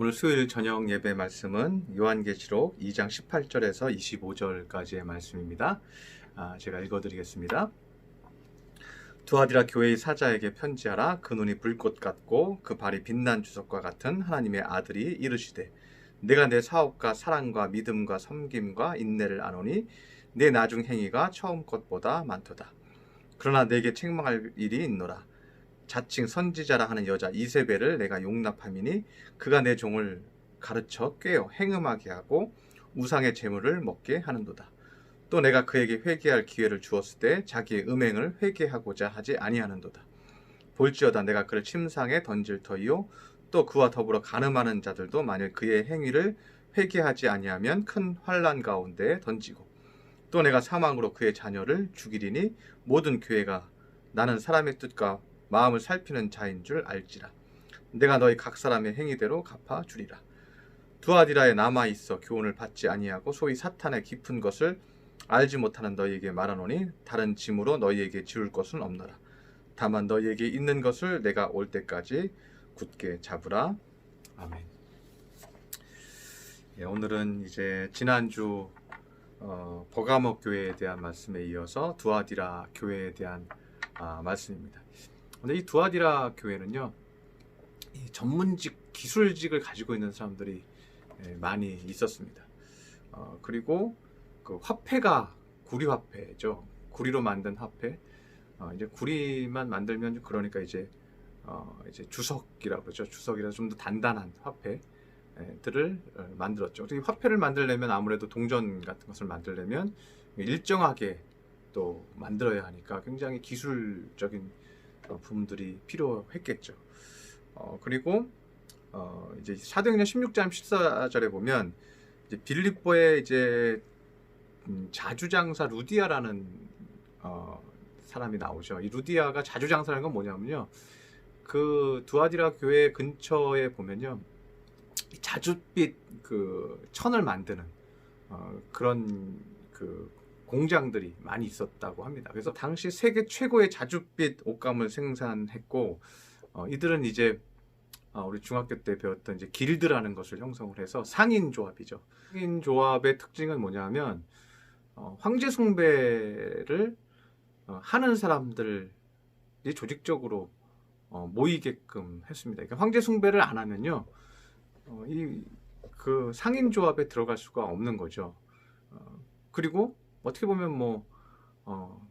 오늘 수요일 저녁 예배 말씀은 요한계시록 2장 18절에서 25절까지의 말씀입니다. 제가 읽어드리겠습니다. 두아디라 교회의 사자에게 편지하라. 그 눈이 불꽃 같고 그 발이 빛난 주석과 같은 하나님의 아들이 이르시되, 내가 내 사업과 사랑과 믿음과 섬김과 인내를 아노니 내 나중 행위가 처음 것보다 많도다. 그러나 내게 책망할 일이 있노라. 자칭 선지자라 하는 여자 이세벨을 내가 용납함이니 그가 내 종을 가르쳐 꾀어 행음하게 하고 우상의 제물을 먹게 하는도다. 또 내가 그에게 회개할 기회를 주었을 때 자기의 음행을 회개하고자 하지 아니하는도다. 볼지어다 내가 그를 침상에 던질 터이요 또 그와 더불어 간음하는 자들도 만일 그의 행위를 회개하지 아니하면 큰 환난 가운데에 던지고, 또 내가 사망으로 그의 자녀를 죽이리니 모든 교회가 나는 사람의 뜻과 마음을 살피는 자인 줄 알지라. 내가 너희 각 사람의 행위대로 갚아 주리라. 두아디라에 남아 있어 교훈을 받지 아니하고 소위 사탄의 깊은 것을 알지 못하는 너희에게 말하노니 다른 짐으로 너희에게 지울 것은 없노라. 다만 너희에게 있는 것을 내가 올 때까지 굳게 잡으라. 아멘. 오늘은 이제 지난주 버가모 교회에 대한 말씀에 이어서 두아디라 교회에 대한 말씀입니다. 근데 이 두아디라 교회는요, 이 전문직 기술직을 가지고 있는 사람들이 많이 있었습니다. 그리고 그 화폐가 구리 화폐죠. 구리로 만든 화폐. 이제 구리만 만들면 그러니까 이제 주석이라고 그러죠. 주석이라서 좀 더 단단한 화폐들을 만들었죠. 이 화폐를 만들려면 아무래도 동전 같은 것을 만들려면 일정하게 또 만들어야 하니까 굉장히 기술적인 부분들이 필요했겠죠. 그리고 이제 사도행전 16장 14절에 보면 이제 빌립보의 이제 자주장사 루디아라는 사람이 나오죠. 이 루디아가 자주장사라는 건 뭐냐면요, 그 두아디라 교회 근처에 보면요, 자줏빛 그 천을 만드는 그런 그 공장들이 많이 있었다고 합니다. 그래서 당시 세계 최고의 자줏빛 옷감을 생산했고, 이들은 이제 우리 중학교 때 배웠던 이제 길드라는 것을 형성을 해서 상인조합이죠. 상인조합의 특징은 뭐냐면 황제 숭배를 하는 사람들이 조직적으로 모이게끔 했습니다. 그러니까 황제 숭배를 안 하면요, 그 상인조합에 들어갈 수가 없는 거죠. 그리고 어떻게 보면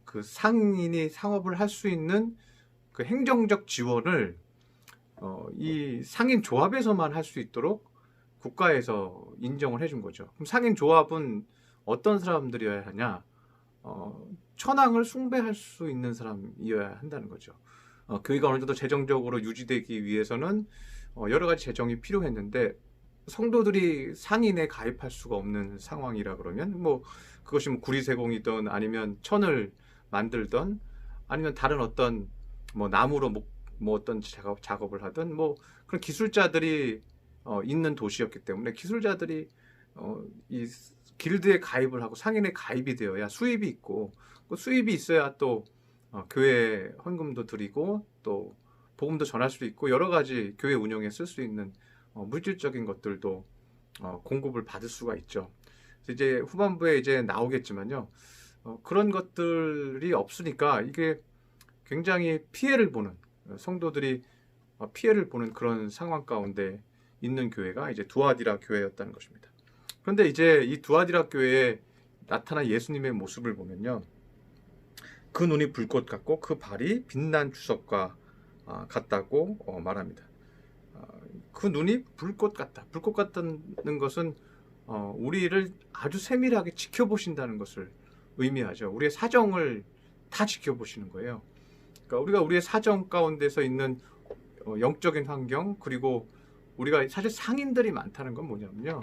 그 상인이 상업을 할 수 있는 그 행정적 지원을 이 상인 조합에서만 할 수 있도록 국가에서 인정을 해준 거죠. 그럼 상인 조합은 어떤 사람들이어야 하냐? 천황을 숭배할 수 있는 사람이어야 한다는 거죠. 교회가 어느 정도 재정적으로 유지되기 위해서는 여러 가지 재정이 필요했는데, 성도들이 상인에 가입할 수가 없는 상황이라 그러면 그것이 구리세공이든 아니면 천을 만들던 아니면 다른 어떤 나무로 어떤 작업을 하든 그런 기술자들이 있는 도시였기 때문에 기술자들이 이 길드에 가입을 하고 상인에 가입이 되어야 수입이 있고, 그 수입이 있어야 또 교회 헌금도 드리고 또 복음도 전할 수 있고 여러 가지 교회 운영에 쓸 수 있는 물질적인 것들도 공급을 받을 수가 있죠. 그래서 이제 후반부에 이제 나오겠지만요, 그런 것들이 없으니까 이게 굉장히 피해를 보는, 성도들이 피해를 보는 그런 상황 가운데 있는 교회가 이제 두아디라 교회였다는 것입니다. 그런데 이제 이 두아디라 교회에 나타난 예수님의 모습을 보면요, 그 눈이 불꽃 같고 그 발이 빛난 주석과 같다고 말합니다. 그 눈이 불꽃 같다. 불꽃 같다는 것은 우리를 아주 세밀하게 지켜보신다는 것을 의미하죠. 우리의 사정을 다 지켜보시는 거예요. 그러니까 우리가 우리의 사정 가운데서 있는 영적인 환경, 그리고 우리가 사실 상인들이 많다는 건 뭐냐면요,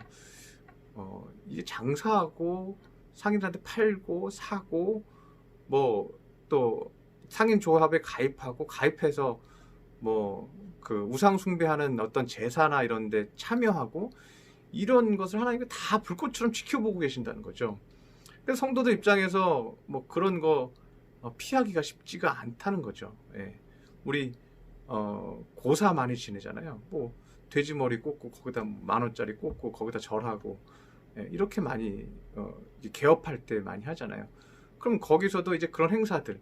이게 장사하고 상인들한테 팔고 사고 또 상인 조합에 가입해서 그 우상 숭배하는 어떤 제사나 이런 데 참여하고 이런 것을 하나님께 다 불꽃처럼 지켜보고 계신다는 거죠. 그래서 성도들 입장에서 그런 거 피하기가 쉽지가 않다는 거죠. 예. 우리 고사 많이 지내잖아요. 돼지머리 꽂고 거기다 10,000원짜리 꽂고 거기다 절하고 이렇게 많이 개업할 때 많이 하잖아요. 그럼 거기서도 이제 그런 행사들,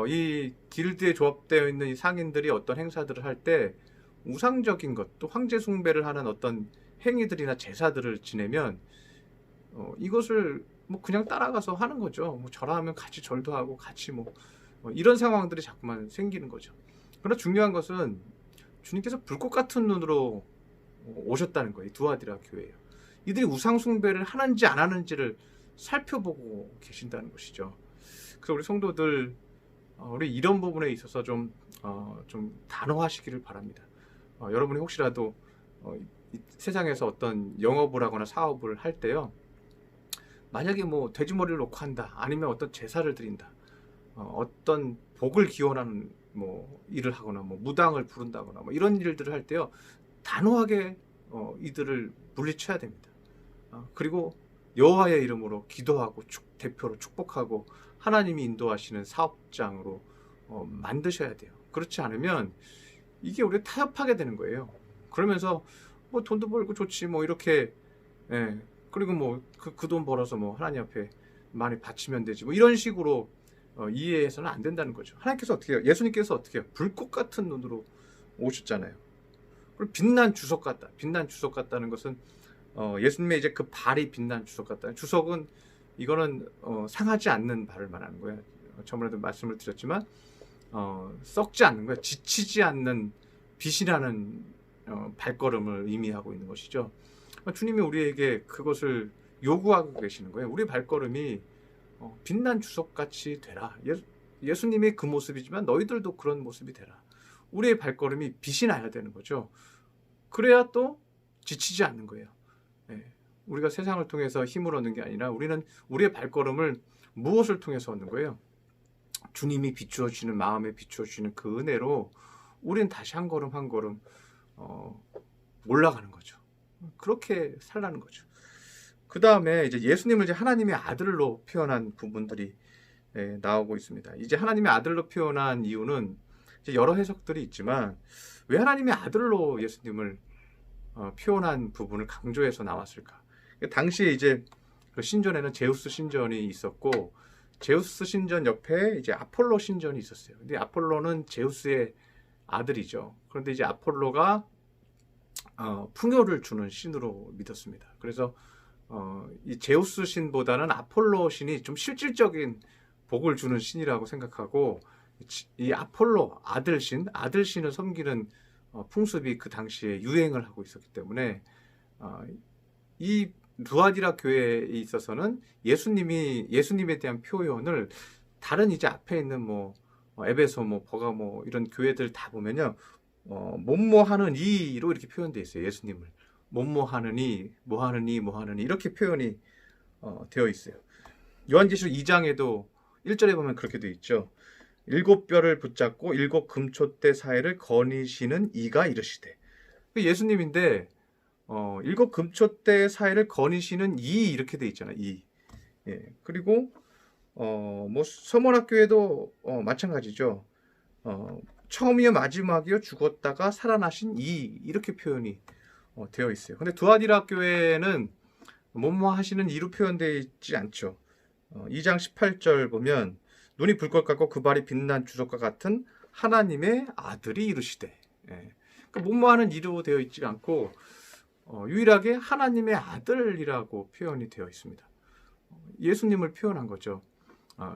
이 길드에 조합되어 있는 이 상인들이 어떤 행사들을 할 때 우상적인 것, 또 황제 숭배를 하는 어떤 행위들이나 제사들을 지내면 이것을 뭐 그냥 따라가서 하는 거죠. 뭐 절하면 같이 절도 하고 같이 이런 상황들이 자꾸만 생기는 거죠. 그러나 중요한 것은 주님께서 불꽃 같은 눈으로 오셨다는 거예요. 두아디라 교회예요. 이들이 우상 숭배를 하는지 안 하는지를 살펴보고 계신다는 것이죠. 그래서 우리 성도들 우리 이런 부분에 있어서 좀 단호하시기를 바랍니다. 여러분이 혹시라도 이 세상에서 어떤 영업을 하거나 사업을 할 때요, 만약에 뭐 돼지머리를 놓고 한다, 아니면 어떤 제사를 드린다, 어떤 복을 기원하는 뭐 일을 하거나 뭐 무당을 부른다거나 뭐 이런 일들을 할 때요, 단호하게 이들을 물리쳐야 됩니다. 그리고 여호와의 이름으로 기도하고 대표로 축복하고 하나님이 인도하시는 사업장으로 만드셔야 돼요. 그렇지 않으면 이게 우리가 타협하게 되는 거예요. 그러면서 뭐 돈도 벌고 좋지 뭐 이렇게, 그리고 뭐 그 돈 벌어서 뭐 하나님 앞에 많이 바치면 되지 뭐 이런 식으로 이해해서는 안 된다는 거죠. 하나님께서 어떻게 해요? 예수님께서 어떻게 해요? 불꽃 같은 눈으로 오셨잖아요. 그리고 빛난 주석 같다. 빛난 주석 같다는 것은 예수님의 이제 그 발이 빛난 주석 같다. 주석은 이거는 상하지 않는 발을 말하는 거예요. 저번에도 말씀을 드렸지만 썩지 않는 거예요. 지치지 않는 빛이 나는 발걸음을 의미하고 있는 것이죠. 주님이 우리에게 그것을 요구하고 계시는 거예요. 우리 발걸음이 빛난 주석같이 되라. 예수님이 그 모습이지만 너희들도 그런 모습이 되라. 우리의 발걸음이 빛이 나야 되는 거죠. 그래야 또 지치지 않는 거예요. 우리가 세상을 통해서 힘을 얻는 게 아니라 우리는 우리의 발걸음을 무엇을 통해서 얻는 거예요? 주님이 비추어 주시는, 마음에 비추어 주시는 그 은혜로 우리는 다시 한 걸음 한 걸음 올라가는 거죠. 그렇게 살라는 거죠. 그 다음에 이제 예수님을 이제 하나님의 아들로 표현한 부분들이 나오고 있습니다. 이제 하나님의 아들로 표현한 이유는 이제 여러 해석들이 있지만 왜 하나님의 아들로 예수님을 표현한 부분을 강조해서 나왔을까? 당시에 이제 그 신전에는 제우스 신전이 있었고, 제우스 신전 옆에 이제 아폴로 신전이 있었어요. 근데 아폴로는 제우스의 아들이죠. 그런데 이제 아폴로가 풍요를 주는 신으로 믿었습니다. 그래서 이 제우스 신보다는 아폴로 신이 좀 실질적인 복을 주는 신이라고 생각하고, 이 아폴로 아들 신을 섬기는 풍습이 그 당시에 유행을 하고 있었기 때문에 이 두아디라 교회에 있어서는 예수님에 대한 표현을 다른 이제 앞에 있는 뭐 에베소 뭐 버가모 이런 교회들 다 보면요, 뭐뭐하는 이로 이렇게 표현되어 있어요. 예수님을 뭐뭐하는 이, 뭐하는 이 이렇게 표현이 되어 있어요. 요한계시록 2장에도 1절에 보면 그렇게 되어 있죠. 7뼈를 붙잡고 7 금촛대 사이를 거니시는 이가 이르시되. 예수님인데 7 금촛대 사이를 거니시는 이 이렇게 되어 있잖아요. 이. 그리고 뭐 서문학교에도 마찬가지죠. 처음이요 마지막이요 죽었다가 살아나신 이 이렇게 표현이 되어 있어요. 근데 두아디라 교회는 뭐뭐 하시는 이로 표현되어 있지 않죠. 2장 18절 보면 눈이 불꽃 같고 그 발이 빛난 주석과 같은 하나님의 아들이 이르시되. 그러니까 뭐뭐하는 이로 되어 있지 않고 유일하게 하나님의 아들이라고 표현이 되어 있습니다. 예수님을 표현한 거죠.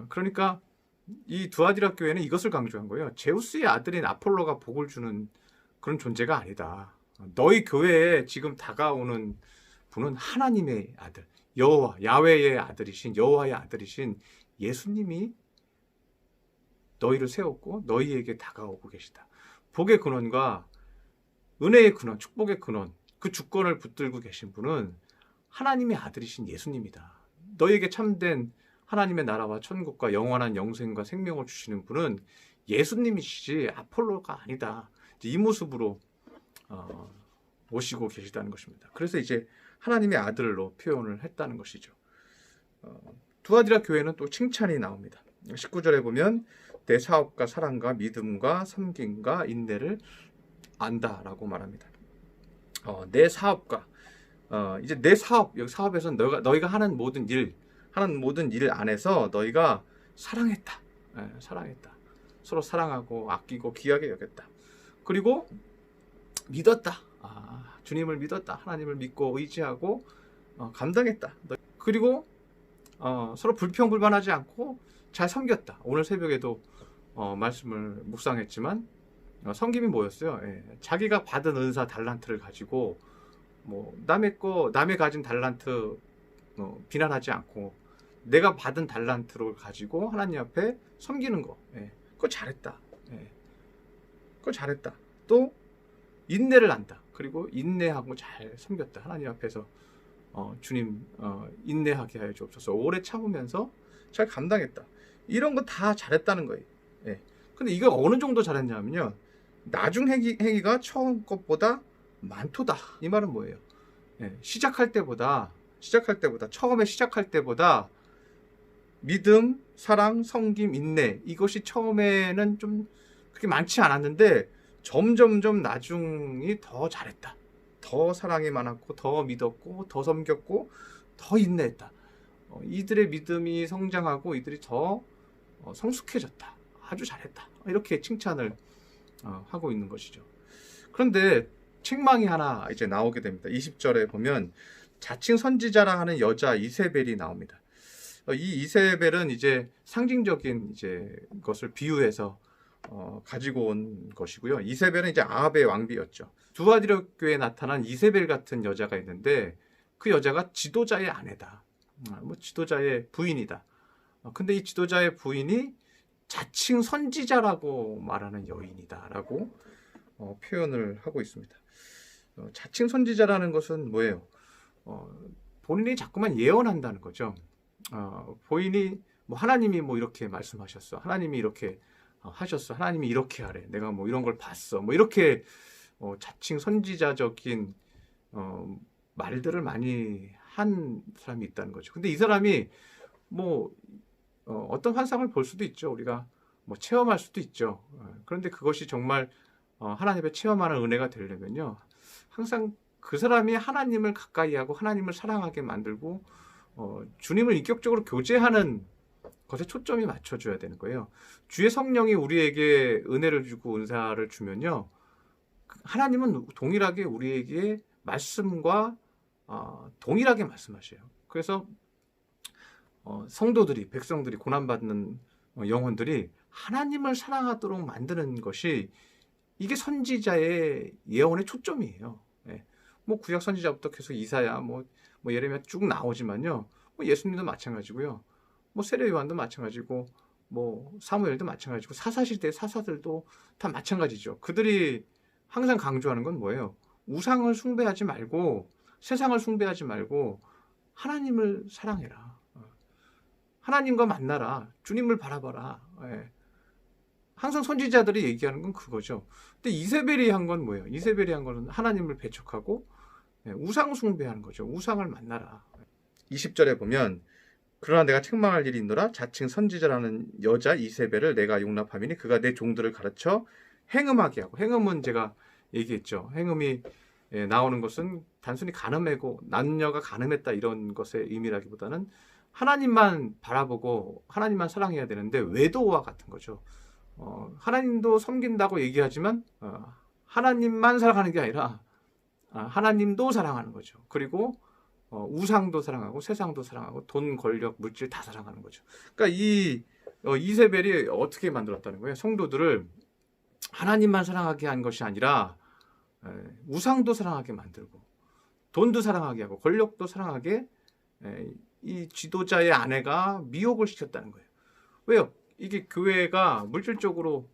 그러니까 이 두아디라 교회는 이것을 강조한 거예요. 제우스의 아들인 아폴로가 복을 주는 그런 존재가 아니다. 너희 교회에 지금 다가오는 분은 하나님의 아들, 야훼의 아들이신, 여호와의 아들이신 예수님이 너희를 세웠고 너희에게 다가오고 계시다. 복의 근원과 은혜의 근원, 축복의 근원, 그 주권을 붙들고 계신 분은 하나님의 아들이신 예수님이다. 너희에게 참된 하나님의 나라와 천국과 영원한 영생과 생명을 주시는 분은 예수님이시지 아폴로가 아니다. 이 모습으로 오시고 계시다는 것입니다. 그래서 이제 하나님의 아들로 표현을 했다는 것이죠. 두아디라 교회는 또 칭찬이 나옵니다. 19절에 보면 내 사업과 사랑과 믿음과 섬김과 인내를 안다라고 말합니다. 내 사업과 이제 내 사업, 여기 사업에서 너희가 하는 모든 일 안에서 너희가 사랑했다. 사랑했다. 서로 사랑하고 아끼고 귀하게 여겼다. 그리고 믿었다. 주님을 믿었다. 하나님을 믿고 의지하고 감당했다. 그리고 서로 불평불만하지 않고 잘 섬겼다. 오늘 새벽에도 말씀을 묵상했지만 섬김이 뭐였어요? 자기가 받은 은사 달란트를 가지고 뭐 남의 가진 달란트 비난하지 않고 내가 받은 달란트를 가지고 하나님 앞에 섬기는 거. 그거 잘했다. 그거 잘했다. 또 인내를 한다. 그리고 인내하고 잘 섬겼다. 하나님 앞에서 주님 인내하게 하여 주옵소서. 오래 참으면서 잘 감당했다. 이런 거 다 잘했다는 거예요. 근데 이거 어느 정도 잘했냐면요. 나중 행위가 처음 것보다 많도다. 이 말은 뭐예요? 시작할 때보다 처음에 시작할 때보다 믿음, 사랑, 섬김, 인내 이것이 처음에는 좀 그렇게 많지 않았는데 점점점 나중이 더 잘했다. 더 사랑이 많았고 더 믿었고 더 섬겼고 더 인내했다. 이들의 믿음이 성장하고 이들이 더 성숙해졌다. 아주 잘했다. 이렇게 칭찬을 하고 있는 것이죠. 그런데 책망이 하나 이제 나오게 됩니다. 20절에 보면 자칭 선지자라 하는 여자 이세벨이 나옵니다. 이 이세벨은 이제 상징적인 이제 것을 비유해서 가지고 온 것이고요. 이세벨은 이제 아합의 왕비였죠. 두아디라 교회에 나타난 이세벨 같은 여자가 있는데 그 여자가 지도자의 아내다. 지도자의 부인이다. 근데 이 지도자의 부인이 자칭 선지자라고 말하는 여인이다라고 표현을 하고 있습니다. 자칭 선지자라는 것은 뭐예요? 본인이 자꾸만 예언한다는 거죠. 본인이 뭐 하나님이 뭐 이렇게 말씀하셨어. 하나님이 이렇게 하셨어. 하나님이 이렇게 하래. 내가 뭐 이런 걸 봤어. 뭐 이렇게 자칭 선지자적인 말들을 많이 한 사람이 있다는 거죠. 근데 이 사람이 뭐 어떤 환상을 볼 수도 있죠. 우리가 뭐 체험할 수도 있죠. 그런데 그것이 정말 하나님의 체험하는 은혜가 되려면요. 항상 그 사람이 하나님을 가까이 하고 하나님을 사랑하게 만들고 주님을 인격적으로 교제하는 것에 초점이 맞춰줘야 되는 거예요. 주의 성령이 우리에게 은혜를 주고 은사를 주면요. 하나님은 동일하게 우리에게 말씀과 동일하게 말씀하셔요. 그래서 성도들이, 백성들이, 고난받는 영혼들이 하나님을 사랑하도록 만드는 것이 이게 선지자의 예언의 초점이에요. 뭐 구약 선지자부터 계속 이사야, 뭐 예레미야 쭉 나오지만요. 뭐 예수님도 마찬가지고요. 뭐 세례 요한도 마찬가지고, 뭐 사무엘도 마찬가지고, 사사시대의 사사들도 다 마찬가지죠. 그들이 항상 강조하는 건 뭐예요? 우상을 숭배하지 말고, 세상을 숭배하지 말고 하나님을 사랑해라. 하나님과 만나라. 주님을 바라봐라. 항상 선지자들이 얘기하는 건 그거죠. 근데 이세벨이 한 건 뭐예요? 이세벨이 한 거는 하나님을 배척하고 우상 숭배하는 거죠. 우상을 만나라. 20절에 보면 그러나 내가 책망할 일이 있노라. 자칭 선지자라는 여자 이세벨을 내가 용납하미니 그가 내 종들을 가르쳐 행음하게 하고. 행음은 제가 얘기했죠. 행음이 나오는 것은 단순히 가늠하고 남녀가 가늠했다 이런 것의 의미라기보다는 하나님만 바라보고 하나님만 사랑해야 되는데 외도와 같은 거죠. 하나님도 섬긴다고 얘기하지만 하나님만 사랑하는 게 아니라 하나님도 사랑하는 거죠. 그리고 우상도 사랑하고 세상도 사랑하고 돈, 권력, 물질 다 사랑하는 거죠. 그러니까 이 이세벨이 어떻게 만들었다는 거예요? 성도들을 하나님만 사랑하게 한 것이 아니라 우상도 사랑하게 만들고 돈도 사랑하게 하고 권력도 사랑하게 이 지도자의 아내가 미혹을 시켰다는 거예요. 왜요? 이게 교회가 물질적으로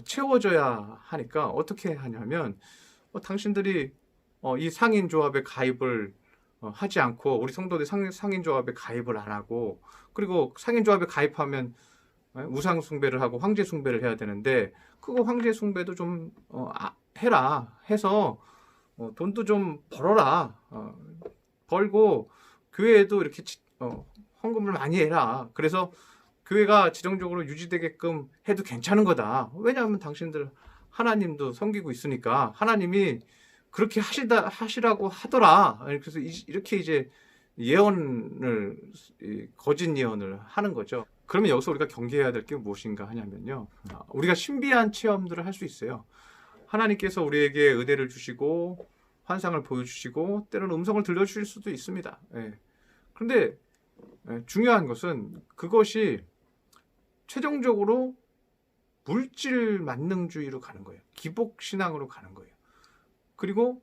채워져야 하니까 어떻게 하냐면 당신들이 이 상인조합에 가입을 하지 않고 우리 성도들이 상인조합에 가입을 안 하고 그리고 상인조합에 가입하면 우상 숭배를 하고 황제 숭배를 해야 되는데 그거 황제 숭배도 좀 해라 해서 돈도 좀 벌어라 벌고 교회에도 이렇게 헌금을 많이 해라. 그래서 교회가 지정적으로 유지되게끔 해도 괜찮은 거다. 왜냐하면 당신들 하나님도 섬기고 있으니까 하나님이 그렇게 하시라고 하더라. 그래서 이렇게 이제 예언을, 거짓 예언을 하는 거죠. 그러면 여기서 우리가 경계해야 될 게 무엇인가 하냐면요. 우리가 신비한 체험들을 할 수 있어요. 하나님께서 우리에게 은혜를 주시고 환상을 보여주시고 때로는 음성을 들려주실 수도 있습니다. 예. 그런데 중요한 것은 그것이 최종적으로 물질 만능주의로 가는 거예요. 기복신앙으로 가는 거예요. 그리고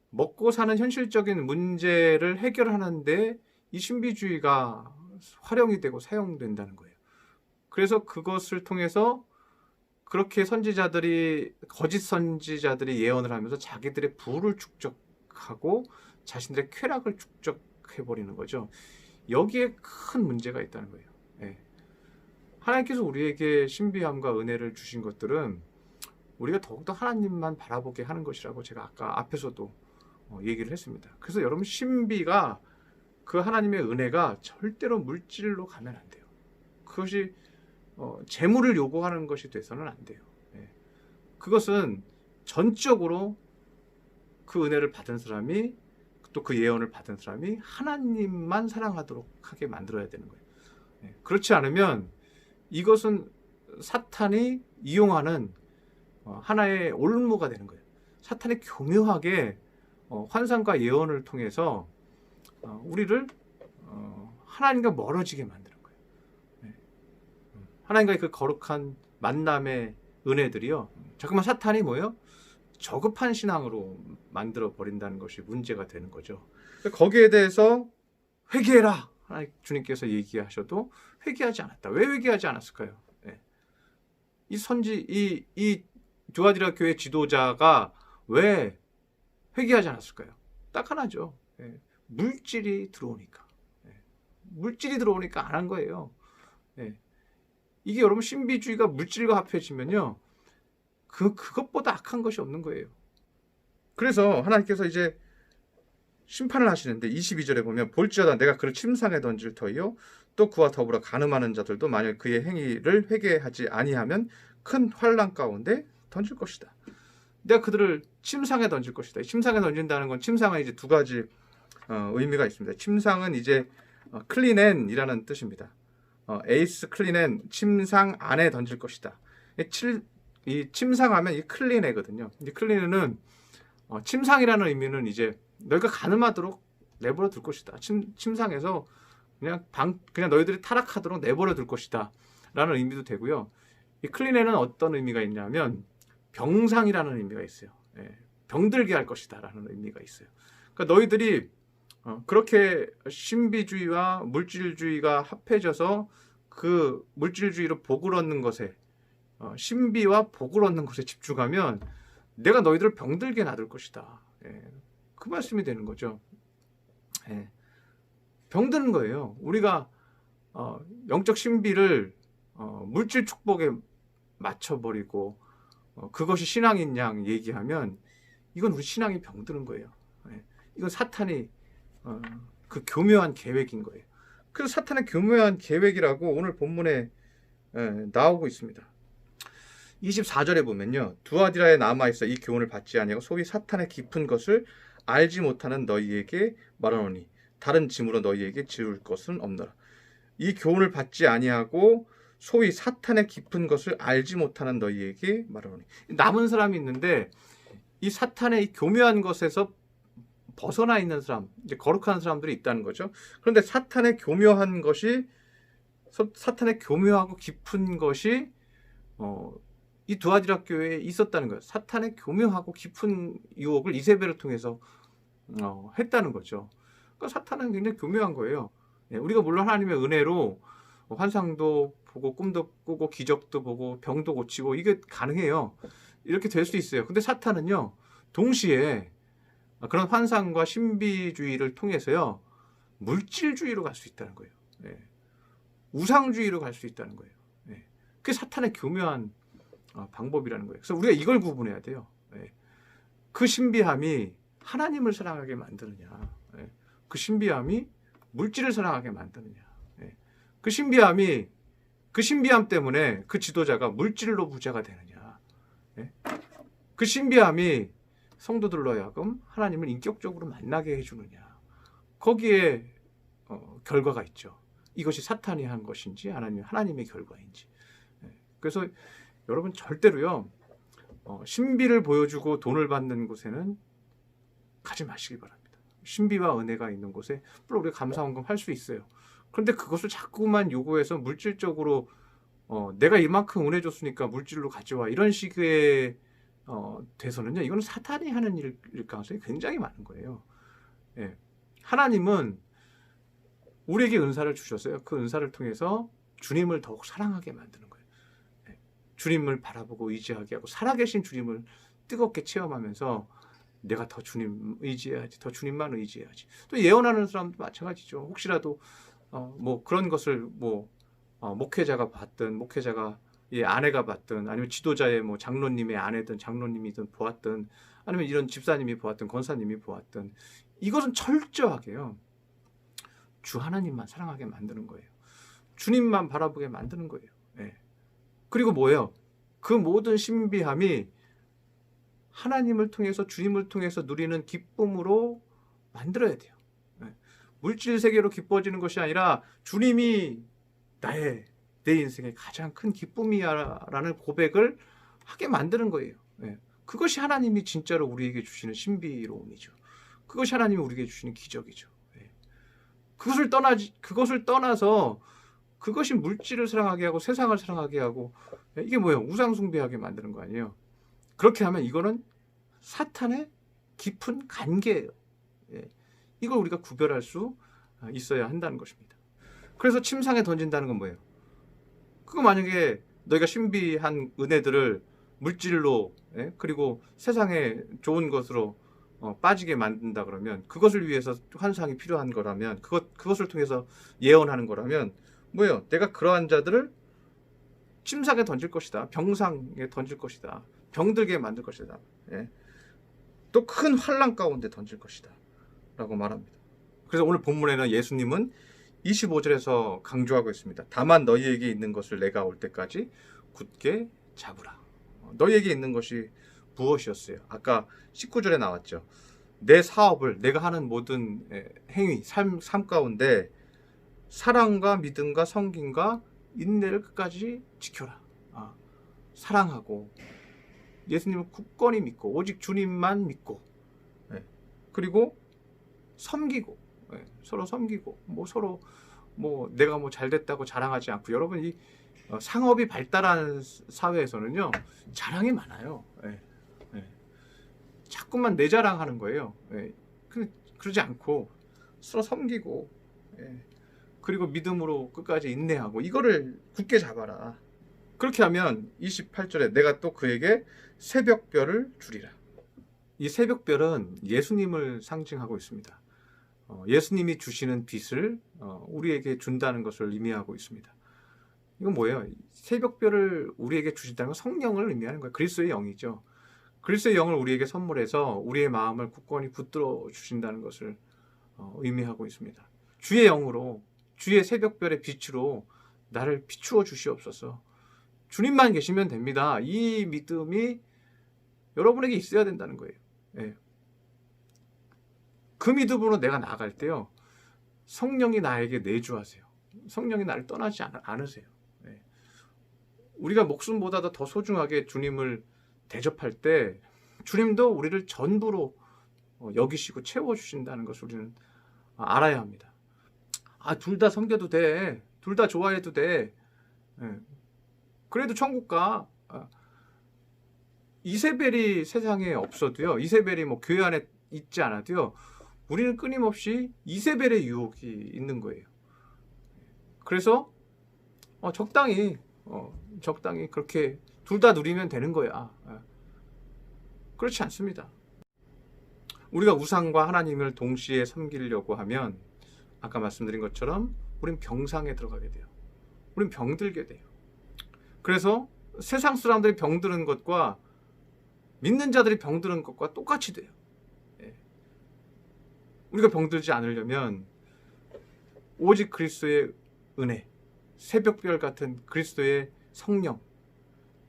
먹고 사는 현실적인 문제를 해결하는데 이 신비주의가 활용이 되고 사용된다는 거예요. 그래서 그것을 통해서 그렇게 거짓 선지자들이 예언을 하면서 자기들의 부를 축적하고 자신들의 쾌락을 축적해버리는 거죠. 여기에 큰 문제가 있다는 거예요. 예. 하나님께서 우리에게 신비함과 은혜를 주신 것들은 우리가 더욱더 하나님만 바라보게 하는 것이라고 제가 아까 앞에서도 얘기를 했습니다. 그래서 여러분, 신비가, 그 하나님의 은혜가 절대로 물질로 가면 안 돼요. 그것이 재물을 요구하는 것이 돼서는 안 돼요. 예. 그것은 전적으로 그 은혜를 받은 사람이, 또 그 예언을 받은 사람이 하나님만 사랑하도록 하게 만들어야 되는 거예요. 예. 그렇지 않으면 이것은 사탄이 이용하는 하나의 올무가 되는 거예요. 사탄이 교묘하게 환상과 예언을 통해서 우리를 하나님과 멀어지게 만드는 거예요. 네. 하나님과의 그 거룩한 만남의 은혜들이요, 잠깐만 사탄이 뭐예요? 저급한 신앙으로 만들어 버린다는 것이 문제가 되는 거죠. 거기에 대해서 회개해라, 주님께서 얘기하셔도 회개하지 않았다. 왜 회개하지 않았을까요? 네. 이 두아디라 교회 지도자가 왜 회개하지 않았을까요? 딱 하나죠. 예. 물질이 들어오니까. 예. 물질이 들어오니까 안 한 거예요. 예. 이게 여러분, 신비주의가 물질과 합해지면요, 그것보다 악한 것이 없는 거예요. 그래서 하나님께서 이제 심판을 하시는데 22절에 보면, 볼지어다 내가 그를 침상에 던질 터이요 또 그와 더불어 간음하는 자들도 만일 그의 행위를 회개하지 아니하면 큰 환난 가운데 던질 것이다. 내가 그들을 침상에 던질 것이다. 침상에 던진다는 건, 침상은 이제 두 가지 의미가 있습니다. 침상은 이제 클리넨이라는 뜻입니다. 에이스 클리넨, 침상 안에 던질 것이다. 이 침상하면 이 클리네거든요. 이 클리네는 침상이라는 의미는 이제 너희가 가늠하도록 내버려 둘 것이다. 침상에서 그냥 너희들이 타락하도록 내버려 둘 것이다 라는 의미도 되고요. 이 클리네는 어떤 의미가 있냐면 병상이라는 의미가 있어요. 예, 병들게 할 것이다 라는 의미가 있어요. 그러니까 너희들이 그렇게 신비주의와 물질주의가 합해져서 그 물질주의로 복을 얻는 것에, 신비와 복을 얻는 것에 집중하면 내가 너희들을 병들게 놔둘 것이다. 예, 그 말씀이 되는 거죠. 예, 병드는 거예요. 우리가 영적 신비를 물질 축복에 맞춰버리고 그것이 신앙인 양 얘기하면 이건 우리 신앙이 병드는 거예요. 예, 이건 사탄이 그 교묘한 계획인 거예요. 그래서 사탄의 교묘한 계획이라고 오늘 본문에 나오고 있습니다. 24절에 보면요, 두아디라에 남아있어 이 교훈을 받지 아니하고 소위 사탄의 깊은 것을 알지 못하는 너희에게 말하노니 다른 짐으로 너희에게 지울 것은 없노라. 이 교훈을 받지 아니하고 소위 사탄의 깊은 것을 알지 못하는 너희에게 말하노니, 남은 사람이 있는데 이 사탄의 이 교묘한 것에서 벗어나 있는 사람, 이제 거룩한 사람들이 있다는 거죠. 그런데 사탄의 교묘한 것이, 사탄의 교묘하고 깊은 것이 이 두아디라 교회에 있었다는 거예요. 사탄의 교묘하고 깊은 유혹을 이세벨을 통해서 했다는 거죠. 그러니까 사탄은 굉장히 교묘한 거예요. 예, 우리가 물론 하나님의 은혜로 환상도 보고 꿈도 꾸고 기적도 보고 병도 고치고 이게 가능해요. 이렇게 될 수 있어요. 근데 사탄은요, 동시에 그런 환상과 신비주의를 통해서요, 물질주의로 갈 수 있다는 거예요. 예. 우상주의로 갈 수 있다는 거예요. 예. 그게 사탄의 교묘한 방법이라는 거예요. 그래서 우리가 이걸 구분해야 돼요. 예. 그 신비함이 하나님을 사랑하게 만드느냐, 예. 그 신비함이 물질을 사랑하게 만드느냐, 예. 그 신비함 때문에 그 지도자가 물질로 부자가 되느냐, 예. 그 신비함이 성도들로 하여금 하나님을 인격적으로 만나게 해주느냐. 거기에 결과가 있죠. 이것이 사탄이 한 것인지 하나님의 결과인지. 그래서 여러분 절대로요, 신비를 보여주고 돈을 받는 곳에는 가지 마시기 바랍니다. 신비와 은혜가 있는 곳에 물론 우리가 감사원금 할 수 있어요. 그런데 그것을 자꾸만 요구해서 물질적으로 내가 이만큼 은혜 줬으니까 물질로 가져와, 이런 식의 돼서는요, 이거는 사탄이 하는 일일 가능성이 굉장히 많은 거예요. 예. 하나님은 우리에게 은사를 주셨어요. 그 은사를 통해서 주님을 더욱 사랑하게 만드는 거예요. 예. 주님을 바라보고 의지하게 하고 살아계신 주님을 뜨겁게 체험하면서 내가 더 주님 의지해야지, 더 주님만 의지해야지. 또 예언하는 사람도 마찬가지죠. 혹시라도 뭐 그런 것을 목회자가 봤든, 목회자가 아내가 봤든, 아니면 지도자의 뭐 장로님의 아내든 장로님이든 보았든, 아니면 이런 집사님이 보았든 권사님이 보았든, 이것은 철저하게요, 주 하나님만 사랑하게 만드는 거예요. 주님만 바라보게 만드는 거예요. 예. 그리고 뭐예요? 그 모든 신비함이 하나님을 통해서, 주님을 통해서 누리는 기쁨으로 만들어야 돼요. 예. 물질 세계로 기뻐지는 것이 아니라 주님이 내 인생의 가장 큰 기쁨이야라는 고백을 하게 만드는 거예요. 예. 그것이 하나님이 진짜로 우리에게 주시는 신비로움이죠. 그것이 하나님이 우리에게 주시는 기적이죠. 예. 그것을 떠나서 그것이 물질을 사랑하게 하고 세상을 사랑하게 하고, 이게 뭐예요? 우상숭배하게 만드는 거 아니에요? 그렇게 하면 이거는 사탄의 깊은 관계예요. 예. 이걸 우리가 구별할 수 있어야 한다는 것입니다. 그래서 침상에 던진다는 건 뭐예요? 그거 만약에 너희가 신비한 은혜들을 물질로, 그리고 세상에 좋은 것으로 빠지게 만든다 그러면, 그것을 위해서 환상이 필요한 거라면, 그것을 통해서 예언하는 거라면 뭐예요? 내가 그러한 자들을 침상에 던질 것이다. 병상에 던질 것이다. 병들게 만들 것이다. 또 큰 환난 가운데 던질 것이다 라고 말합니다. 그래서 오늘 본문에는 예수님은 25절에서 강조하고 있습니다. 다만 너희에게 있는 것을 내가 올 때까지 굳게 잡으라. 너희에게 있는 것이 무엇이었어요? 아까 19절에 나왔죠. 내 사업을, 내가 하는 모든 행위, 삶 가운데 사랑과 믿음과 섬김과 인내를 끝까지 지켜라. 사랑하고 예수님을 굳건히 믿고 오직 주님만 믿고, 그리고 섬기고, 서로 섬기고, 서로 내가 잘됐다고 자랑하지 않고. 여러분, 이 상업이 발달한 사회에서는요, 자랑이 많아요. 자꾸만 내 자랑하는 거예요. 그러지 않고 서로 섬기고, 그리고 믿음으로 끝까지 인내하고, 이거를 굳게 잡아라. 그렇게 하면 28절에 내가 또 그에게 새벽별을 주리라. 이 새벽별은 예수님을 상징하고 있습니다. 예수님이 주시는 빛을 우리에게 준다는 것을 의미하고 있습니다. 이건 뭐예요? 새벽별을 우리에게 주신다는 건 성령을 의미하는 거예요. 그리스도의 영이죠. 그리스도의 영을 우리에게 선물해서 우리의 마음을 굳건히 붙들어 주신다는 것을 의미하고 있습니다. 주의 영으로, 주의 새벽별의 빛으로 나를 비추어 주시옵소서. 주님만 계시면 됩니다. 이 믿음이 여러분에게 있어야 된다는 거예요. 그 믿음으로 내가 나아갈 때요, 성령이 나에게 내주하세요. 성령이 나를 떠나지 않으세요. 우리가 목숨보다도 더 소중하게 주님을 대접할 때 주님도 우리를 전부로 여기시고 채워주신다는 것을 우리는 알아야 합니다. 둘 다 섬겨도 돼. 둘 다 좋아해도 돼. 그래도 천국 가. 이세벨이 세상에 없어도요, 이세벨이 교회 안에 있지 않아도요, 우리는 끊임없이 이세벨의 유혹이 있는 거예요. 그래서 적당히 그렇게 둘 다 누리면 되는 거야. 그렇지 않습니다. 우리가 우상과 하나님을 동시에 섬기려고 하면 아까 말씀드린 것처럼 우린 병상에 들어가게 돼요. 우린 병들게 돼요. 그래서 세상 사람들이 병드는 것과 믿는 자들이 병드는 것과 똑같이 돼요. 우리가 병들지 않으려면 오직 그리스도의 은혜, 새벽별 같은 그리스도의 성령,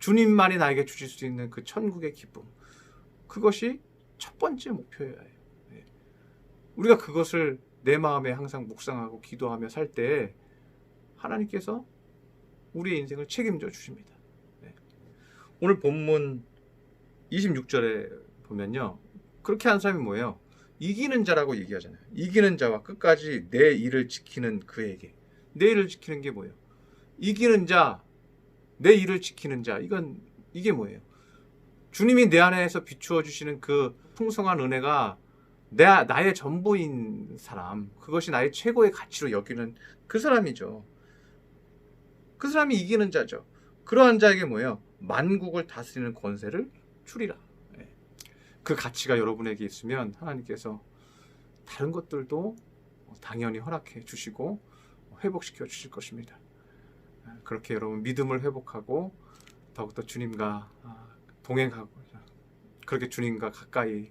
주님만이 나에게 주실 수 있는 그 천국의 기쁨, 그것이 첫 번째 목표여야 해요. 예. 우리가 그것을 내 마음에 항상 묵상하고 기도하며 살 때 하나님께서 우리의 인생을 책임져 주십니다. 예. 오늘 본문 26절에 보면요, 그렇게 한 사람이 뭐예요? 이기는 자라고 얘기하잖아요. 이기는 자와 끝까지 내 일을 지키는 그에게. 내 일을 지키는 게 뭐예요? 이기는 자, 내 일을 지키는 자. 이게 뭐예요? 주님이 내 안에서 비추어 주시는 그 풍성한 은혜가 나의 전부인 사람, 그것이 나의 최고의 가치로 여기는 그 사람이죠. 그 사람이 이기는 자죠. 그러한 자에게 뭐예요? 만국을 다스리는 권세를 주리라. 예. 그 가치가 여러분에게 있으면 하나님께서 다른 것들도 당연히 허락해 주시고 회복시켜 주실 것입니다. 그렇게 여러분 믿음을 회복하고 더욱더 주님과 동행하고 그렇게 주님과 가까이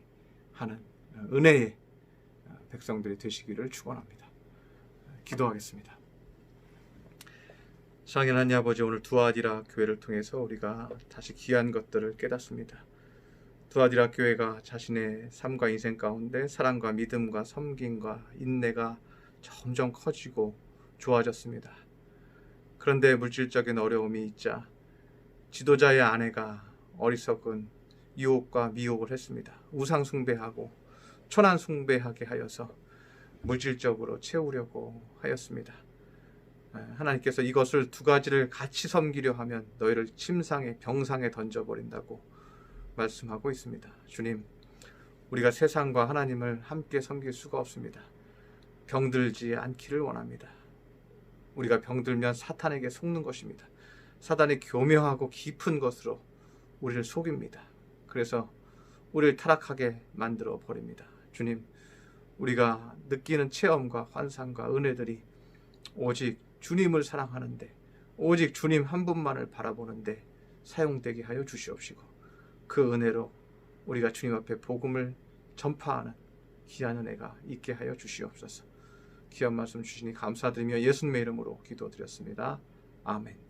하는 은혜의 백성들이 되시기를 축원합니다. 기도하겠습니다. 사랑하는 하나님 아버지, 오늘 두아디라 교회를 통해서 우리가 다시 귀한 것들을 깨닫습니다. 두아디라 교회가 자신의 삶과 인생 가운데 사랑과 믿음과 섬김과 인내가 점점 커지고 좋아졌습니다. 그런데 물질적인 어려움이 있자 지도자의 아내가 어리석은 유혹과 미혹을 했습니다. 우상 숭배하고 천한 숭배하게 하여서 물질적으로 채우려고 하였습니다. 하나님께서 이것을 두 가지를 같이 섬기려 하면 너희를 침상에 병상에 던져버린다고 말씀하고 있습니다. 주님, 우리가 세상과 하나님을 함께 섬길 수가 없습니다. 병들지 않기를 원합니다. 우리가 병들면 사탄에게 속는 것입니다. 사단의 교묘하고 깊은 것으로 우리를 속입니다. 그래서 우리를 타락하게 만들어 버립니다. 주님, 우리가 느끼는 체험과 환상과 은혜들이 오직 주님을 사랑하는데, 오직 주님 한 분만을 바라보는데 사용되게 하여 주시옵시고, 그 은혜로 우리가 주님 앞에 복음을 전파하는 귀한 은혜가 있게 하여 주시옵소서. 귀한 말씀 주시니 감사드리며 예수님의 이름으로 기도드렸습니다. 아멘.